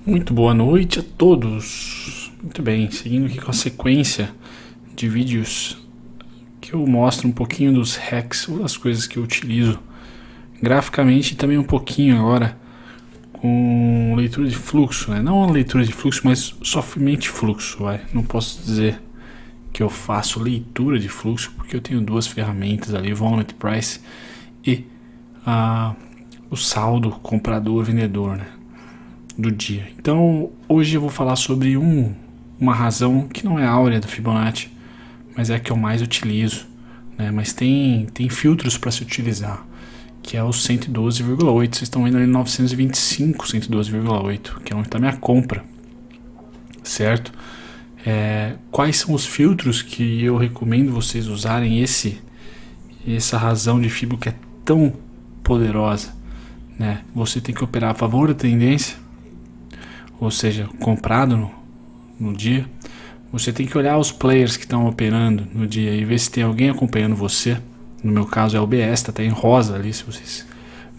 Muito boa noite a todos. Muito bem, seguindo aqui com a sequência de vídeos que eu mostro um pouquinho dos hacks ou das coisas que eu utilizo graficamente e também um pouquinho agora com leitura de fluxo, né? Não a leitura de fluxo, mas somente fluxo, vai. Não posso dizer que eu faço leitura de fluxo porque eu tenho duas ferramentas ali, Volume Price e o saldo comprador-vendedor, né, do dia. Então hoje eu vou falar sobre uma razão que não é áurea do Fibonacci, mas é a que eu mais utilizo, né? Mas tem filtros para se utilizar, que é o 112,8. Vocês estão vendo ali 925, 112,8, que é onde está minha compra, certo? Quais são os filtros que eu recomendo vocês usarem essa razão de Fibo que é tão poderosa, né? Você tem que operar a favor da tendência, ou seja, comprado no dia. Você tem que olhar os players que estão operando no dia e ver se tem alguém acompanhando você. No meu caso é o BS, está até em rosa ali, se vocês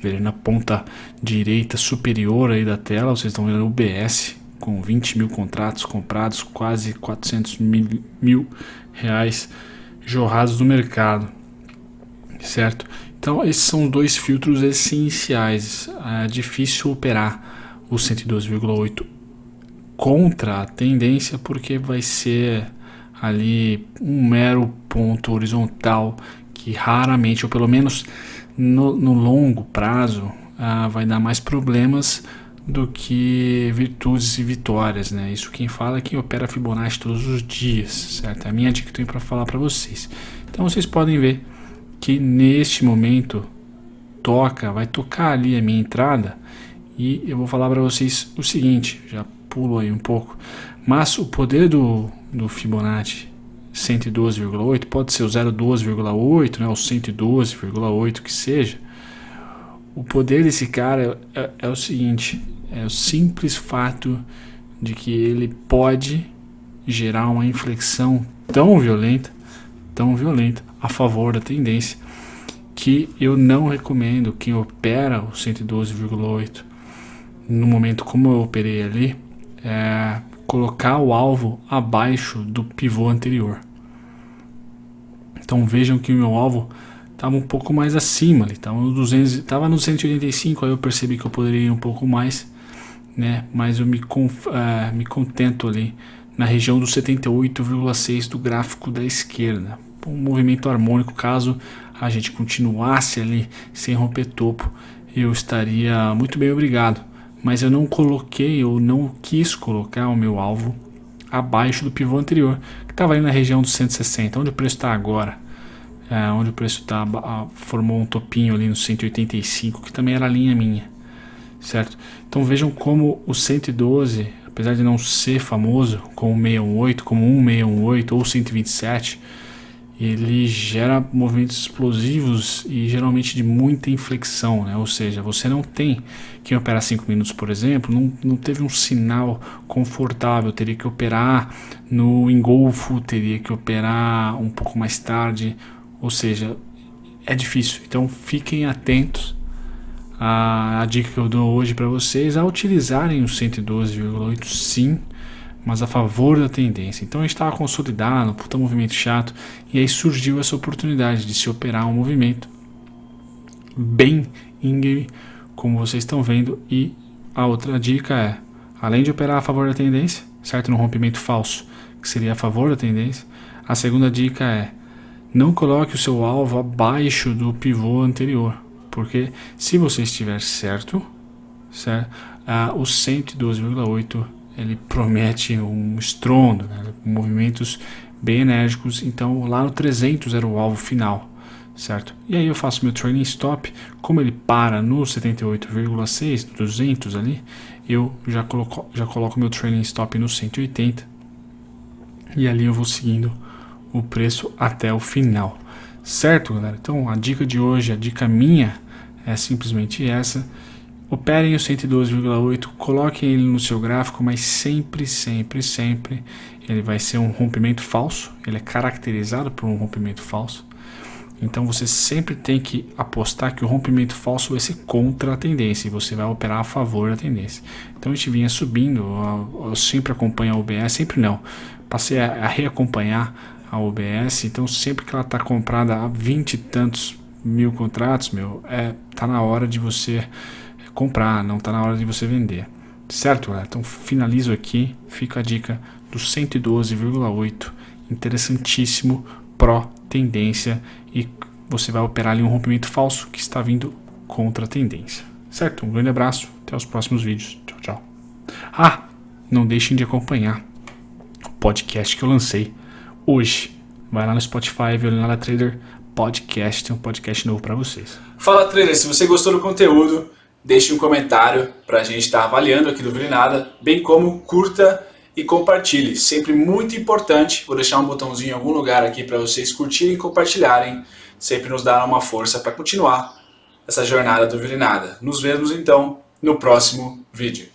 verem na ponta direita superior aí da tela, vocês estão vendo o BS com 20 mil contratos comprados, quase 400 mil reais jorrados no mercado, certo? Então esses são dois filtros essenciais. É difícil operar o 112,8 contra a tendência porque vai ser ali um mero ponto horizontal que raramente, ou pelo menos no longo prazo, vai dar mais problemas do que virtudes e vitórias, né? Isso quem fala é quem opera Fibonacci todos os dias, certo? É a minha dica que eu tenho para falar para vocês. Então vocês podem ver que neste momento vai tocar ali a minha entrada e eu vou falar para vocês o seguinte, já pulo aí um pouco, mas o poder do Fibonacci 112,8 pode ser o 012,8, né, o 112,8 que seja. O poder desse cara é o seguinte, é o simples fato de que ele pode gerar uma inflexão tão violenta a favor da tendência, que eu não recomendo quem opera o 112,8 no momento como eu operei ali, colocar o alvo abaixo do pivô anterior. Então vejam que o meu alvo estava um pouco mais acima, estava no 185, aí eu percebi que eu poderia ir um pouco mais, né? Mas eu me contento ali na região do 78,6 do gráfico da esquerda. Um movimento harmônico, caso a gente continuasse ali sem romper topo, eu estaria muito bem, obrigado. Mas eu não quis colocar o meu alvo abaixo do pivô anterior, que estava ali na região dos 160, onde o preço está agora. Onde o preço formou um topinho ali no 185, que também era a linha minha, certo? Então vejam como o 112, apesar de não ser famoso como 618, como 1618 ou 127, ele gera movimentos explosivos e geralmente de muita inflexão, né? Ou seja, você não tem, quem opera 5 minutos, por exemplo, não teve um sinal confortável, teria que operar no engolfo, teria que operar um pouco mais tarde, ou seja, é difícil. Então fiquem atentos à dica que eu dou hoje para vocês, a utilizarem o 112,8 sim, mas a favor da tendência. Então a gente estava consolidado, puta movimento chato, e aí surgiu essa oportunidade de se operar um movimento bem íngreme, como vocês estão vendo. E a outra dica é, além de operar a favor da tendência, certo, no rompimento falso, que seria a favor da tendência, a segunda dica é, não coloque o seu alvo abaixo do pivô anterior, porque se você estiver certo, o 112,8 ele promete um estrondo, né? Movimentos bem enérgicos. Então lá no 300 era o alvo final, certo? E aí eu faço meu trailing stop, como ele para no 78,6, 200 ali, eu já coloco meu trailing stop no 180 e ali eu vou seguindo o preço até o final, certo, galera? Então a dica de hoje, a dica minha é simplesmente essa: operem o 112,8, coloquem ele no seu gráfico, mas sempre ele vai ser um rompimento falso, ele é caracterizado por um rompimento falso, Então você sempre tem que apostar que o rompimento falso vai ser contra a tendência e você vai operar a favor da tendência. Então a gente vinha subindo, eu sempre acompanho a UBS, sempre não, passei a reacompanhar a UBS, então sempre que ela está comprada a 20 e tantos mil contratos, tá na hora de você comprar, não tá na hora de você vender. Certo, galera? Então finalizo aqui, fica a dica do 112,8, interessantíssimo, pró-tendência, e você vai operar ali um rompimento falso que está vindo contra a tendência. Certo? Um grande abraço, até os próximos vídeos. Tchau, tchau. Ah, não deixem de acompanhar o podcast que eu lancei hoje. Vai lá no Spotify, Violinada Trader Podcast, tem um podcast novo para vocês. Fala, trader, se você gostou do conteúdo, deixe um comentário para a gente estar avaliando aqui do Violinada, bem como curta e compartilhe. Sempre muito importante, vou deixar um botãozinho em algum lugar aqui para vocês curtirem e compartilharem, sempre nos dá uma força para continuar essa jornada do Violinada. Nos vemos então no próximo vídeo.